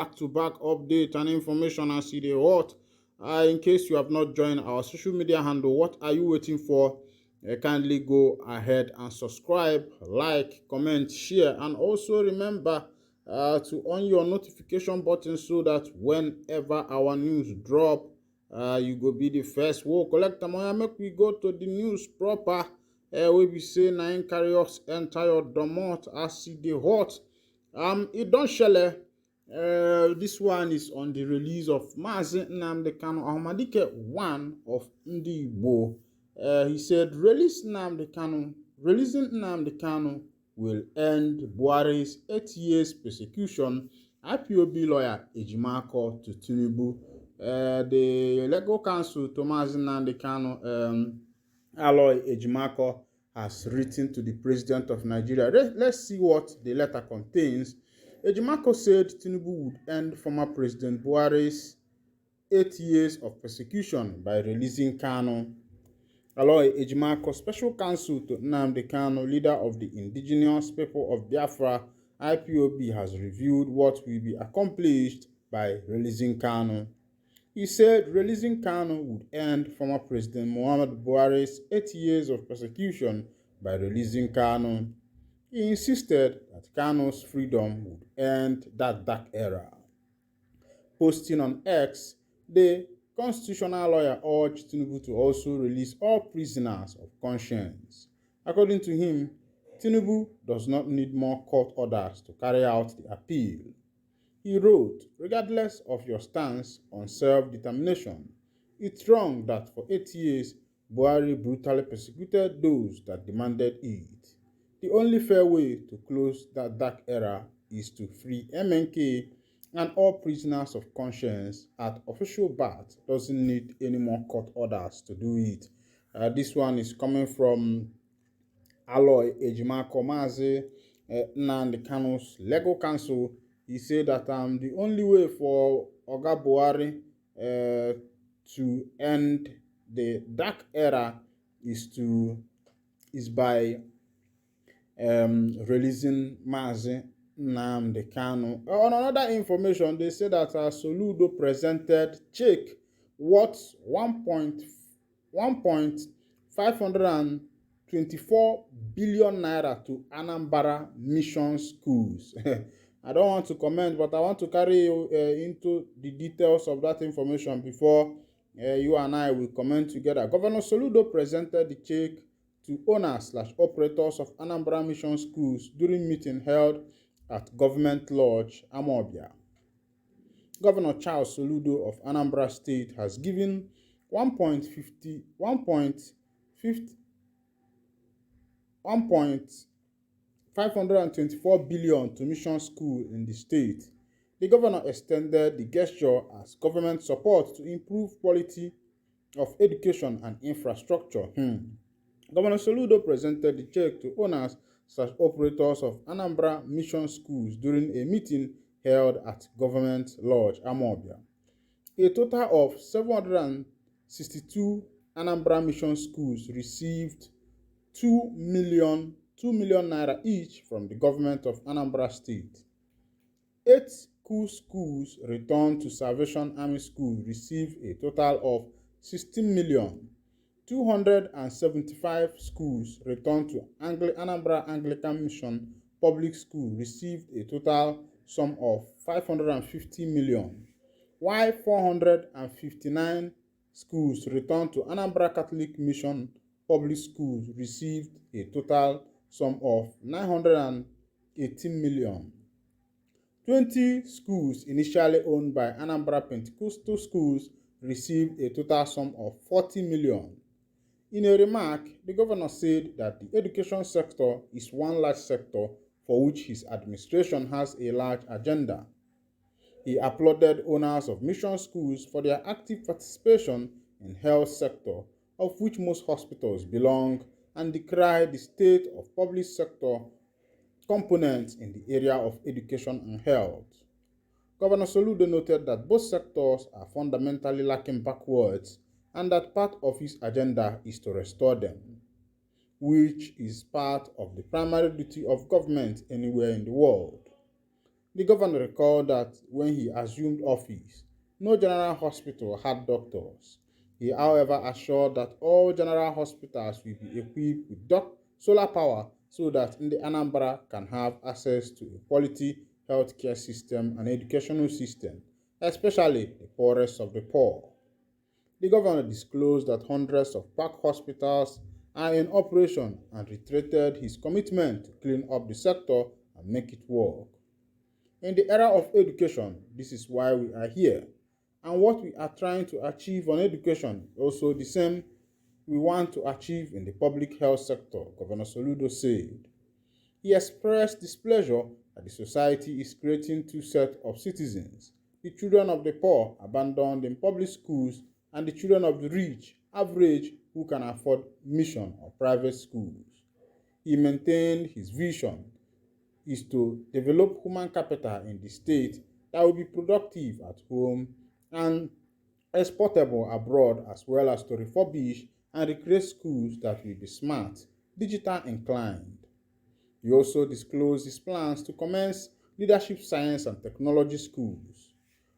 Back-to-back update and information as e dey hot. In case you have not joined our social media handle, what are you waiting for? Kindly go ahead and subscribe, like, comment, share, and also remember to on your notification button so that whenever our news drop, you go be the first. We'll collect them. Make we go to the news proper. We be say na im carry us enter your domot as e dey hot. It don't shele. This one is on the release of Mazi Nnamdi Kanu Ahmadike, one of Ndi Igbo. He said, releasing Nnamdi Kanu will end Buhari's 8 years persecution. IPOB lawyer Ejimako to Tinubu. The legal counsel to Mazi Nnamdi Kanu, Aloy Ejimako, has written to the president of Nigeria. Let's see what the letter contains. Ejimako said Tinubu would end former President Buhari's 8 years of persecution by releasing Kanu. Aloy Ejimako, special counsel to Nnamdi Kanu, leader of the indigenous people of Biafra, IPOB, has reviewed what will be accomplished by releasing Kanu. He said releasing Kanu would end former President Muhammadu Buhari's 8 years of persecution by releasing Kanu. He insisted that Kanu's freedom would end that dark era. Posting on X, the constitutional lawyer urged Tinubu to also release all prisoners of conscience. According to him, Tinubu does not need more court orders to carry out the appeal. He wrote, regardless of your stance on self-determination, it's wrong that for 8 years Buhari brutally persecuted those that demanded it. The only fair way to close that dark era is to free MNK and all prisoners of conscience at official bat. Doesn't need any more court orders to do it. This one is coming from Aloy Ejimako Mazi Nnamdi Kanu's legal counsel. He said that the only way for Oga Buhari to end the dark era is by releasing Mazi Nnamdi Kanu. On another information, they say that Soludo presented check worth 1.524 billion naira to Anambra mission schools. I don't want to comment, but I want to carry you into the details of that information before you and I will comment together. Governor Soludo presented the check to owners/operators of Anambra Mission Schools during meeting held at Government Lodge, Amobia. Governor Charles Soludo of Anambra State has given 1.524 billion to mission school in the state. The governor extended the gesture as government support to improve quality of education and infrastructure. Governor Soludo presented the check to owners/operators of Anambra Mission Schools during a meeting held at Government Lodge, Amobia. A total of 762 Anambra Mission Schools received 2 million naira each from the government of Anambra State. 8 schools returned to Salvation Army School received a total of 16 million. 275 schools returned to Anambra Anglican Mission Public School received a total sum of 550 million, while 459 schools returned to Anambra Catholic Mission Public Schools received a total sum of 918 million. 20 schools initially owned by Anambra Pentecostal Schools received a total sum of 40 million. In a remark, the governor said that the education sector is one large sector for which his administration has a large agenda. He applauded owners of mission schools for their active participation in health sector, of which most hospitals belong, and decried the state of public sector components in the area of education and health. Governor Soludo noted that both sectors are fundamentally lacking backwards and that part of his agenda is to restore them, which is part of the primary duty of government anywhere in the world. The governor recalled that when he assumed office, no general hospital had doctors. He, however, assured that all general hospitals will be equipped with solar power so that the Anambra can have access to a quality healthcare system and educational system, especially the poorest of the poor. The governor disclosed that hundreds of park hospitals are in operation and reiterated his commitment to clean up the sector and make it work. In the era of education, this is why we are here. And what we are trying to achieve on education also the same we want to achieve in the public health sector, Governor Soludo said. He expressed displeasure that the society is creating two sets of citizens, the children of the poor abandoned in public schools and the children of the rich, average, who can afford mission or private schools. He maintained his vision is to develop human capital in the state that will be productive at home and exportable abroad, as well as to refurbish and recreate schools that will be smart, digital inclined. He also disclosed his plans to commence leadership science and technology schools.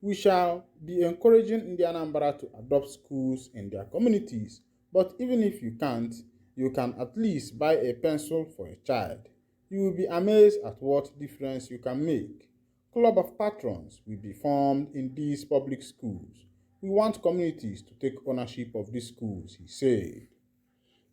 We shall be encouraging Indian Anambra to adopt schools in their communities, but even if you can't, you can at least buy a pencil for a child. You will be amazed at what difference you can make. Club of patrons will be formed in these public schools. We want communities to take ownership of these schools, he said.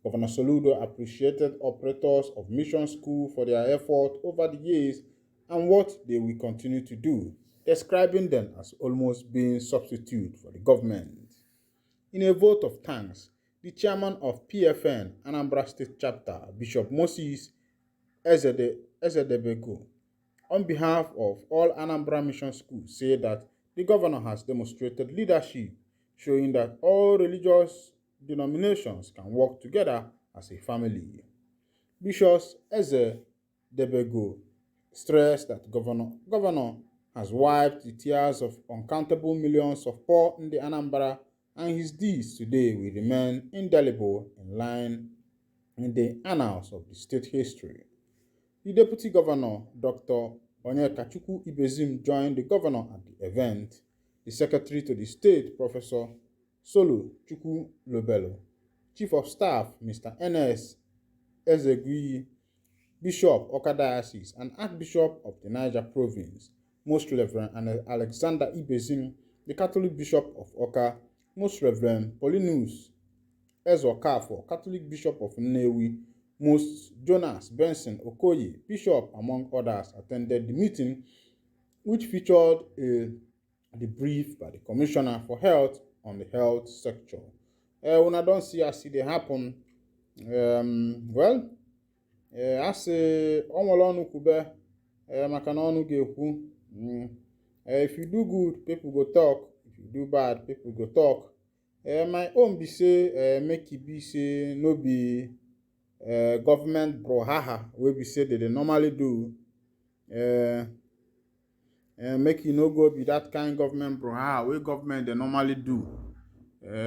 Governor Soludo appreciated operators of Mission School for their effort over the years and what they will continue to do, describing them as almost being substitute for the government. In a vote of thanks, the chairman of PFN Anambra State Chapter, Bishop Moses Ezedebego, on behalf of all Anambra Mission Schools, said that the governor has demonstrated leadership, showing that all religious denominations can work together as a family. Bishop Ezedebego stressed that governor has wiped the tears of uncountable millions of poor in the Anambra, and his deeds today will remain indelible in line in the annals of the state history. The Deputy Governor, Dr. Onyekachukwu Ibezim, joined the governor at the event. The Secretary to the State, Professor Solo Chukwu Lobelo, Chief of Staff, Mr. N.S. Ezegui, Bishop Oka Diocese and Archbishop of the Niger Province, Most Reverend Alexander Ibezim, the Catholic Bishop of Oka, Most Reverend Paulinus Ezokafo, Catholic Bishop of Nnewi, Most Jonas Benson Okoye, Bishop, among others, attended the meeting, which featured a debrief by the Commissioner for Health on the health sector. When I don't see as it happen, well, asị ọnwere ọnụ kwube maka na ọnụ ga-ekwu. If you do good, people go talk. If you do bad, people go talk. My own be say make e be say no be government brouhaha wey be say they normally do. Make e no go be that kind government brouhaha wey government they normally do.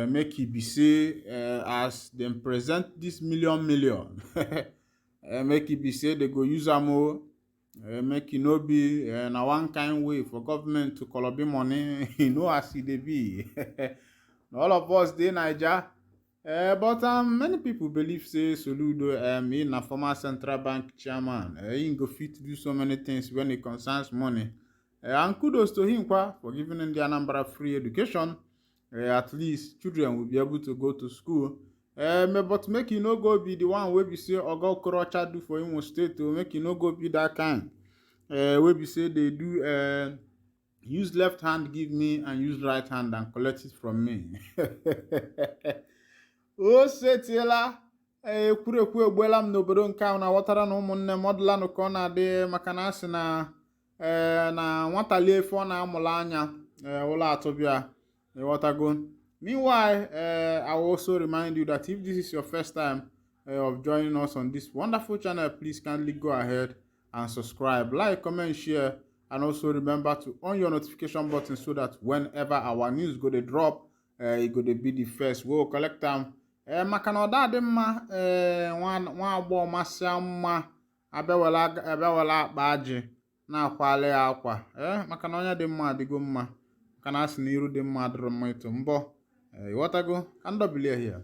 Make e be say as them present this million make e be say they go use am o. Make e no be na one kind way for government to collect money. You know as e dey be. All of us dey Naija. But many people believe say Soludo he na former central bank chairman. He go fit do so many things when it concerns money. And kudos to him for giving the Anambra free education. At least children will be able to go to school. But make you no go be the one wey be say Oga Okorocha do for Imo State to make you no go be that kind. Wey be say they do use left hand give me and use right hand and collect it from me. O setiela ekwurekwu egbuela m n'obodo nke ahụ na ghọtara na ụmụnne m ọdụlanụ ka ọ na-adị maka na asị na na nwata lie efe ọ na-amụla anya ụlọ atụbịa ịghọtago. Meanwhile, I will also remind you that if this is your first time of joining us on this wonderful channel, please kindly go ahead and subscribe, like, comment, share, and also remember to on your notification button so that whenever our news go to drop, it go to be the first. We'll collect them. Maka na ọda dị mma nwa agbọghọ masịa mma abịawela akpa ajị na-akwali ya akwa maka na onye dị mma adịgo mma, maka na asị na iru dị mma adịrọ mma ịtụ mbọ. Ịghọtago ka ndọbilie here.